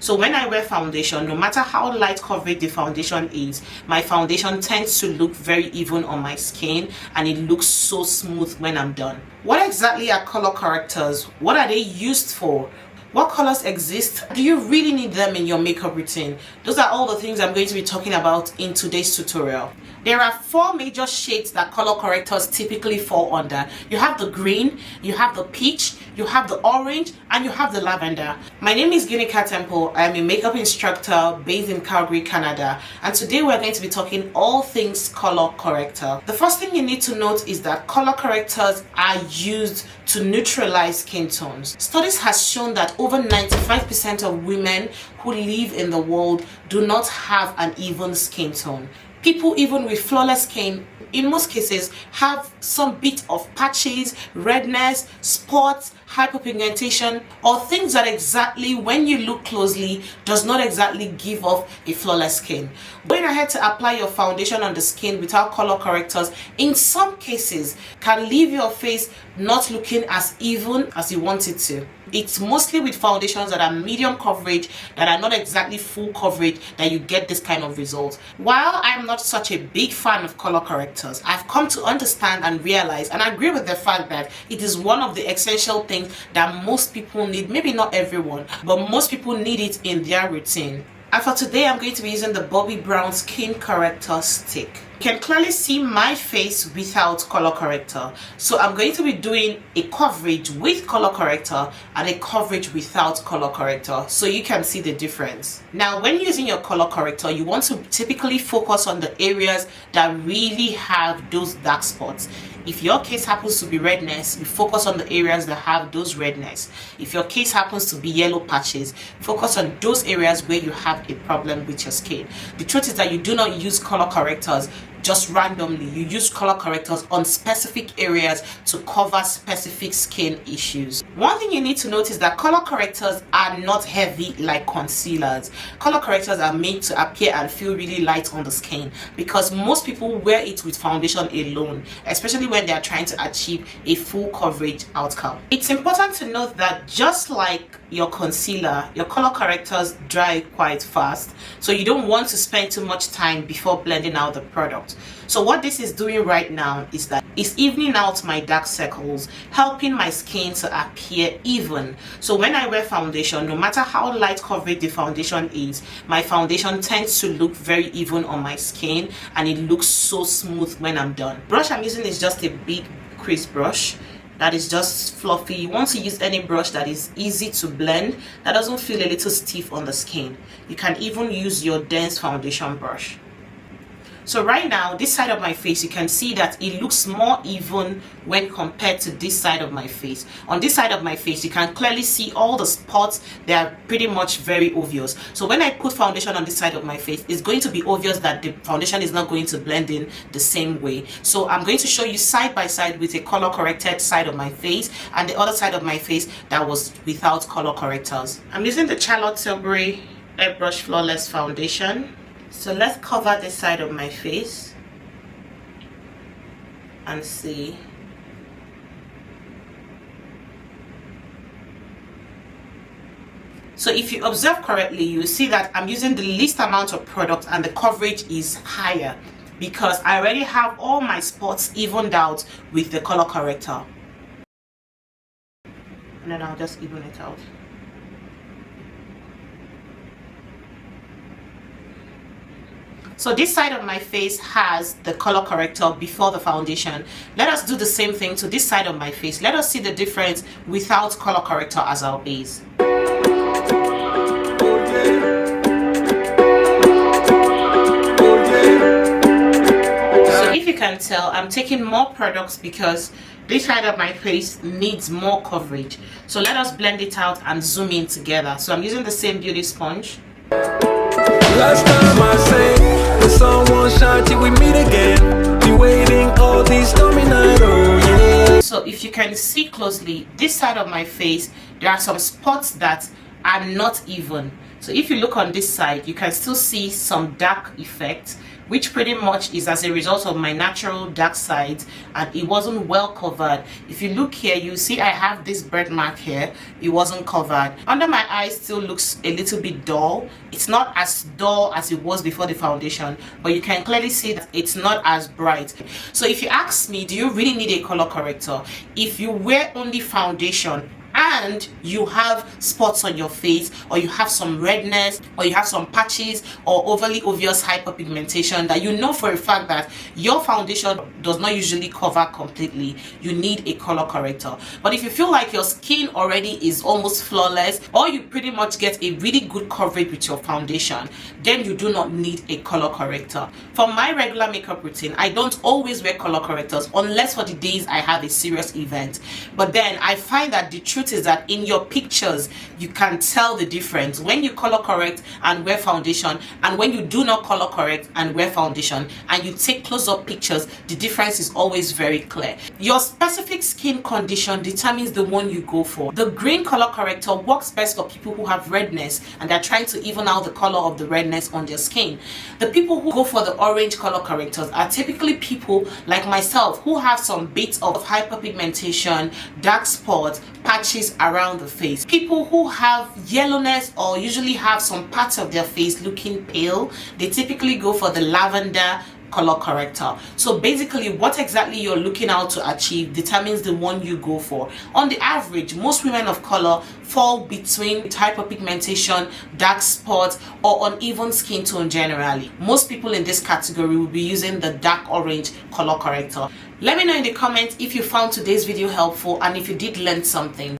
So when I wear foundation, no matter how light coverage the foundation is, my foundation tends to look very even on my skin and it looks so smooth when I'm done. What exactly are color correctors? What are they used for? What colors exist? Do you really need them in your makeup routine? Those are all the things I'm going to be talking about in today's tutorial. There are 4 major shades that color correctors typically fall under. You have the green, you have the peach, you have the orange, and you have the lavender. My name is Ginika Temple. I am a makeup instructor based in Calgary, Canada, and today we're going to be talking all things color corrector. The first thing you need to note is that color correctors are used to neutralize skin tones. Studies has shown that over 95% of women who live in the world do not have an even skin tone. People even with flawless skin, in most cases, have some bit of patches, redness, spots, hyperpigmentation, or things that exactly, when you look closely, does not exactly give off a flawless skin. Going ahead to apply your foundation on the skin without color correctors, in some cases, can leave your face not looking as even as you want it to. It's mostly with foundations that are medium coverage, that are not exactly full coverage, that you get this kind of result. While I'm not such a big fan of color correctors, I've come to understand and realize and agree with the fact that it is one of the essential things that most people need. Maybe not everyone, but most people need it in their routine. And for today, I'm going to be using the Bobbi Brown Skin Corrector Stick. You can clearly see my face without color corrector. So I'm going to be doing a coverage with color corrector and a coverage without color corrector, so you can see the difference. Now, when using your color corrector, you want to typically focus on the areas that really have those dark spots. If your case happens to be redness, you focus on the areas that have those redness. If your case happens to be yellow patches, focus on those areas where you have a problem with your skin. The truth is that you do not use color correctors just randomly. You use color correctors on specific areas to cover specific skin issues. One thing you need to notice is that color correctors are not heavy like concealers. Color correctors are made to appear and feel really light on the skin because most people wear it with foundation alone, especially when they are trying to achieve a full coverage outcome. It's important to note that just like your concealer, your color correctors dry quite fast, so you don't want to spend too much time before blending out the product. So what this is doing right now is that it's evening out my dark circles, helping my skin to appear even. So when I wear foundation, no matter how light coverage the foundation is, my foundation tends to look very even on my skin and it looks so smooth when I'm done. Brush I'm using is just a big crease brush that is just fluffy. You want to use any brush that is easy to blend, that doesn't feel a little stiff on the skin. You can even use your dense foundation brush. So right now, this side of my face, you can see that it looks more even when compared to this side of my face. On this side of my face, you can clearly see all the spots. They are pretty much very obvious. So when I put foundation on this side of my face, it's going to be obvious that the foundation is not going to blend in the same way. So I'm going to show you side by side with a color corrected side of my face and the other side of my face that was without color correctors. I'm using the Charlotte Tilbury Airbrush Flawless Foundation. So let's cover this side of my face and see. So if you observe correctly, you see that I'm using the least amount of product and the coverage is higher because I already have all my spots evened out with the color corrector. And then I'll just even it out. So this side of my face has the color corrector before the foundation. Let us do the same thing to this side of my face. Let us see the difference without color corrector as our base. So if you can tell, I'm taking more products because this side of my face needs more coverage. So let us blend it out and zoom in together. So I'm using the same beauty sponge. Last time I sang, the sun won't shine till we meet again. Be waiting all these stormy nights, oh yeah. So if you can see closely, this side of my face, there are some spots that are not even. So if you look on this side, you can still see some dark effect, which pretty much is as a result of my natural dark side, and it wasn't well covered. If you look here, you see I have this birthmark here. It wasn't covered. Under my eyes still looks a little bit dull. It's not as dull as it was before the foundation, but you can clearly see that it's not as bright. So if you ask me, do you really need a color corrector? If you wear only foundation and you have spots on your face, or you have some redness, or you have some patches or overly obvious hyperpigmentation that you know for a fact that your foundation does not usually cover completely, you need a color corrector. But if you feel like your skin already is almost flawless, or you pretty much get a really good coverage with your foundation, then you do not need a color corrector. For my regular makeup routine, I don't always wear color correctors unless for the days I have a serious event. But then I find that the truth is that in your pictures you can tell the difference when you color correct and wear foundation, and when you do not color correct and wear foundation, and you take close-up pictures, the difference is always very clear. Your specific skin condition determines the one you go for. The green color corrector works best for people who have redness and they're trying to even out the color of the redness on their skin. The people who go for the orange color correctors are typically people like myself who have some bits of hyperpigmentation, dark spots, patches around the face. People who have yellowness or usually have some parts of their face looking pale, they typically go for the lavender color corrector. So basically what exactly you're looking out to achieve determines the one you go for. On the average, most women of color fall between hyperpigmentation, dark spots, or uneven skin tone generally. Most people in this category will be using the dark orange color corrector. Let me know in the comments if you found today's video helpful and if you did learn something.